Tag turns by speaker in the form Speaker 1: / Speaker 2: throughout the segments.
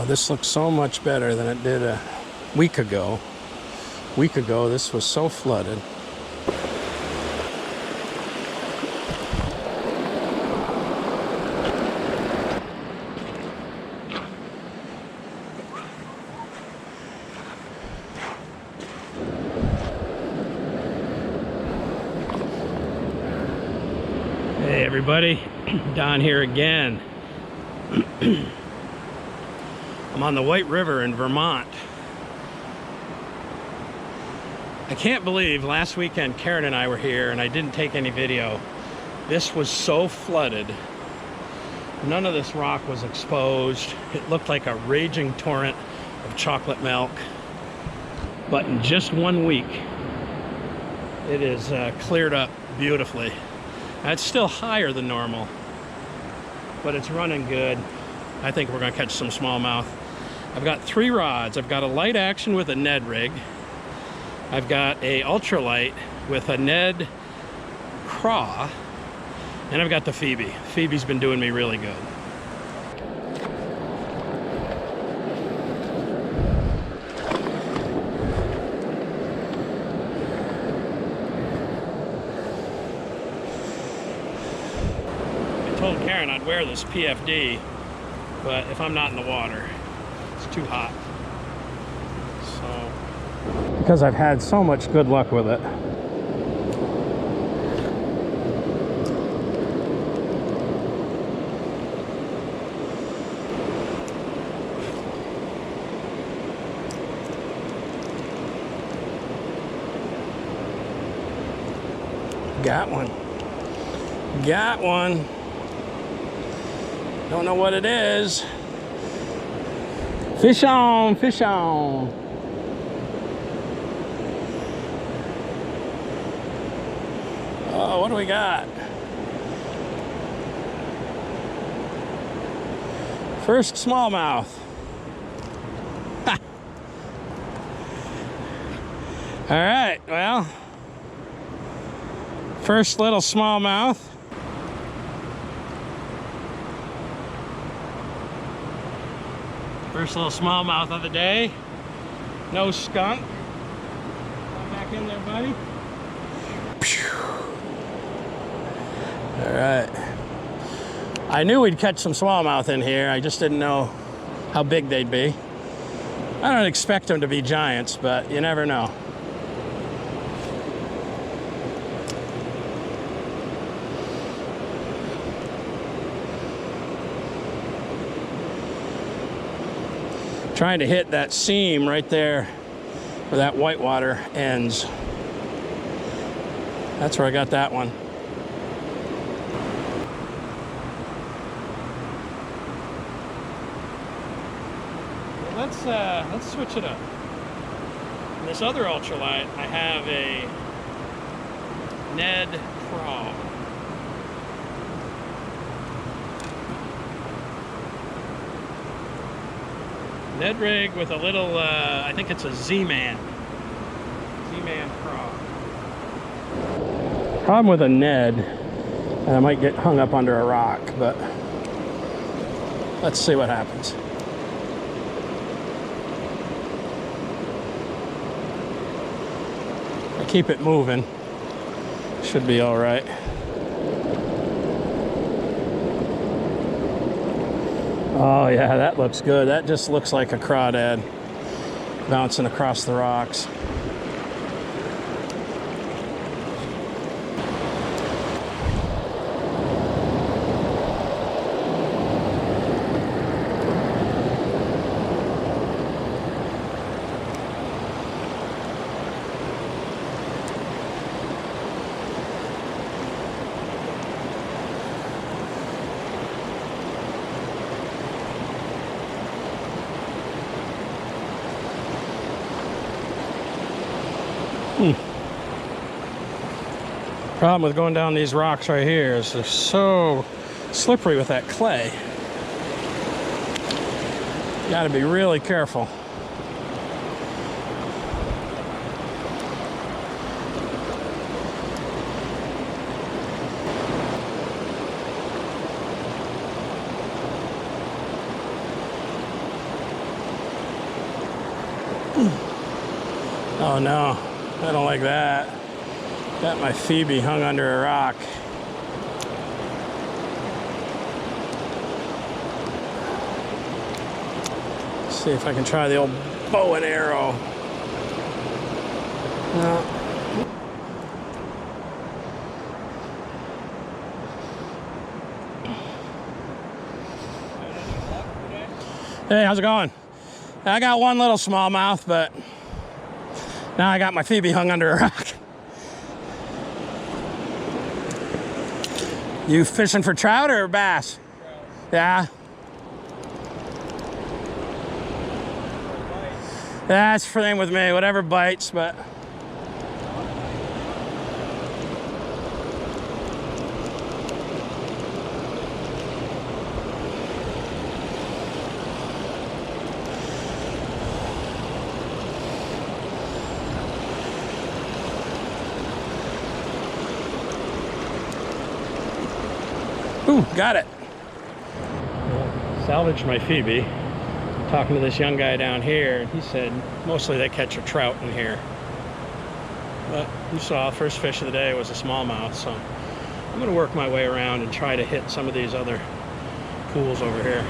Speaker 1: This looks so much better than it did a week ago. This was so flooded. Hey everybody, Don here again. I'm on the White River in Vermont. I can't believe last weekend Karen and I were here and I didn't take any video. This was so flooded. None of this rock was exposed. It looked like a raging torrent of chocolate milk. But in just 1 week, it is cleared up beautifully. Now, it's still higher than normal, but it's running good. I think we're gonna catch some smallmouth. I've got 3 rods. I've got a light action with a Ned rig. I've got a ultralight with a Ned craw, and I've got the Phoebe. Phoebe's been doing me really good. I told Karen I'd wear this PFD, but if I'm not in the water, it's too hot. So, because I've had so much good luck with it. Got one. Got one. Don't know what it is. Fish on, fish on. Oh, what do we got? First smallmouth. Ha. All right, well, first little smallmouth. First little smallmouth of the day. No skunk. Come back in there, buddy. All right. I knew we'd catch some smallmouth in here. I just didn't know how big they'd be. I don't expect them to be giants, but you never know. Trying to hit that seam right there where that whitewater ends. That's where I got that one. Let's switch it up. In this other ultralight, I have a Ned craw. Ned rig with a little, I think it's a Z-Man craw. Problem with a Ned, and I might get hung up under a rock, but let's see what happens. I keep it moving, should be all right. Oh yeah, that looks good. That just looks like a crawdad bouncing across the rocks. Problem with going down these rocks right here is they're so slippery with that clay. You got to be really careful. Oh no, I don't like that. Got my Phoebe hung under a rock. Let's see if I can try the old bow and arrow. No. Hey, how's it going? I got one little smallmouth, but now I got my Phoebe hung under a rock. You fishing for trout or bass? Trout. Yeah. That's the same with me, whatever bites, but. Ooh, got it. Salvaged my Phoebe. Talking to this young guy down here, he said mostly they catch a trout in here. But you saw, first fish of the day was a smallmouth, so I'm gonna work my way around and try to hit some of these other pools over here.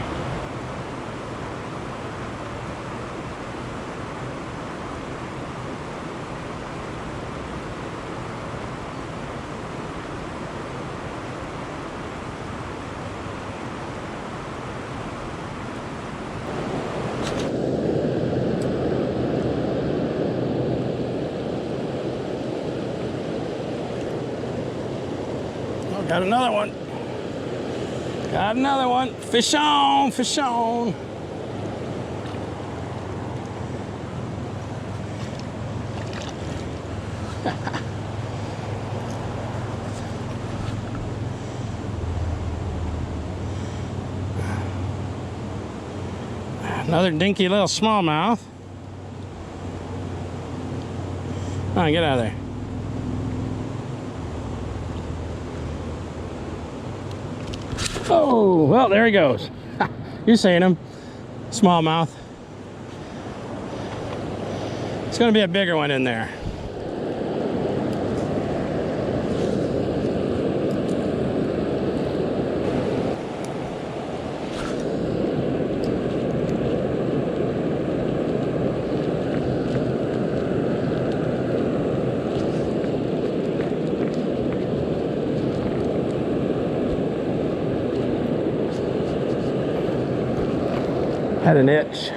Speaker 1: Got another one. Got another one. Fish on, fish on. Another dinky little smallmouth. Come on, get out of there. Oh, well, there he goes. You seen him. Smallmouth. It's going to be a bigger one in there. Had an itch.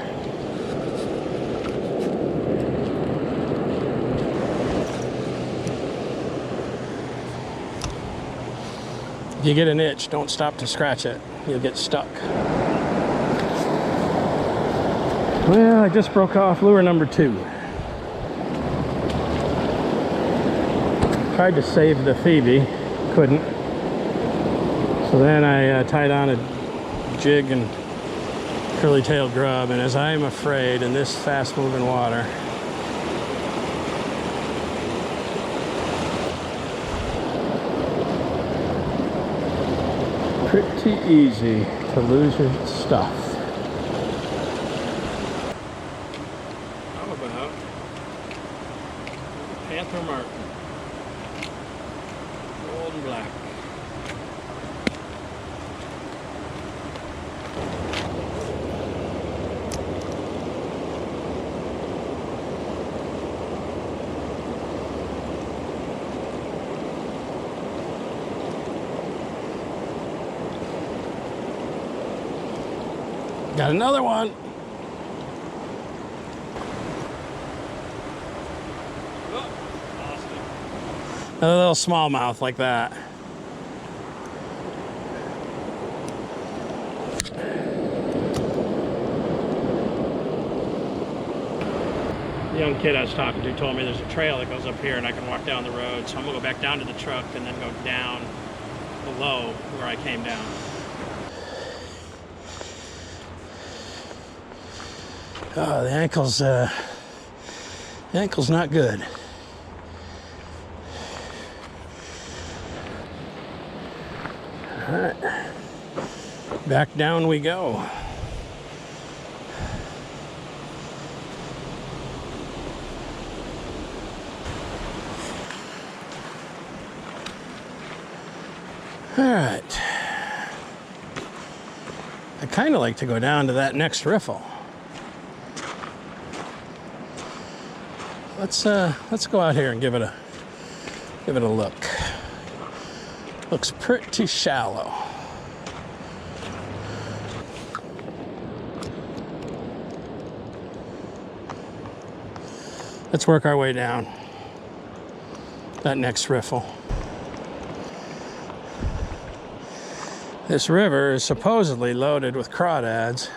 Speaker 1: If you get an itch, don't stop to scratch it. You'll get stuck. Well, I just broke off lure number 2. Tried to save the Phoebe, couldn't. So then I tied on a jig and curly-tailed grub, and as I'm afraid in this fast-moving water, pretty easy to lose your stuff. How about Panther Martin, gold and black. Got another one. Oh, another little smallmouth like that. The young kid I was talking to told me there's a trail that goes up here and I can walk down the road. So I'm gonna go back down to the truck and then go down below where I came down. Oh, the ankle's not good. All right, back down we go. All right. I kind of like to go down to that next riffle. Let's go out here and give it a look. Looks pretty shallow. Let's work our way down that next riffle. This river is supposedly loaded with crawdads.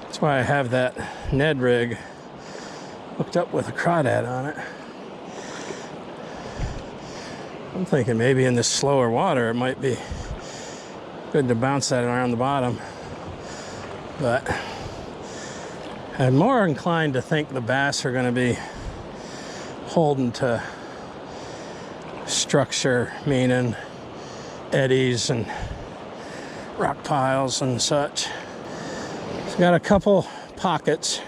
Speaker 1: That's why I have that Ned rig hooked up with a crawdad on it. I'm thinking maybe in this slower water it might be good to bounce that around the bottom. But I'm more inclined to think the bass are going to be holding to structure, meaning eddies and rock piles and such. It's got a couple pockets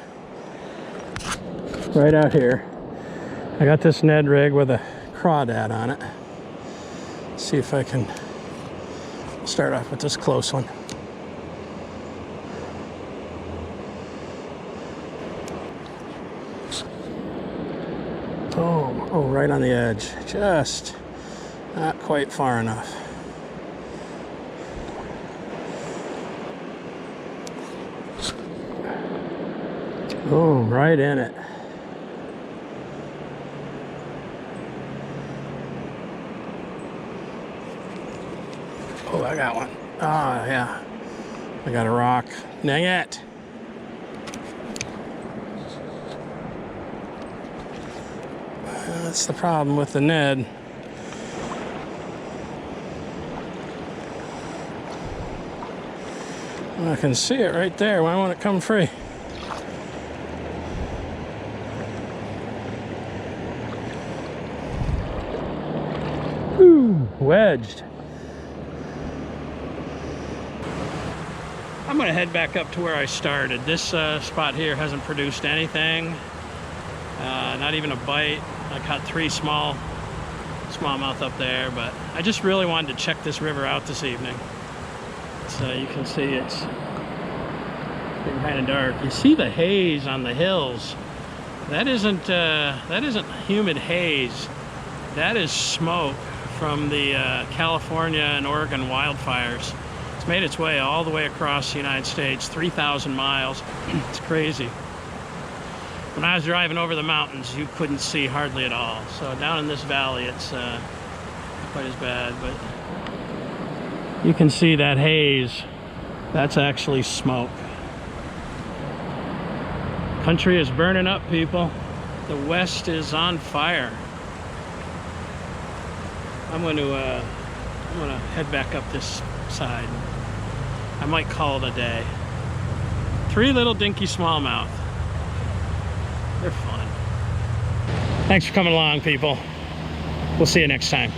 Speaker 1: right out here. I got this Ned rig with a crawdad on it. Let's see if I can start off with this close one. Oh, right on the edge. Just not quite far enough. Boom, right in it. Oh, I got one. Oh, yeah. I got a rock. Dang it. That's the problem with the Ned. I can see it right there. Why won't it come free? Woo, wedged. I'm gonna head back up to where I started. This spot here hasn't produced anything, not even a bite. I caught 3 smallmouth up there, but I just really wanted to check this river out this evening. So you can see it's getting kind of dark. You see the haze on the hills. That isn't humid haze. That is smoke from the California and Oregon wildfires. It's made its way all the way across the United States, 3,000 miles. It's crazy. When I was driving over the mountains, you couldn't see hardly at all. So down in this valley, it's not quite as bad, but you can see that haze. That's actually smoke. Country is burning up, people. The West is on fire. I'm gonna head back up this side. I might call it a day. 3 little dinky smallmouth. They're fun. Thanks for coming along, people. We'll see you next time.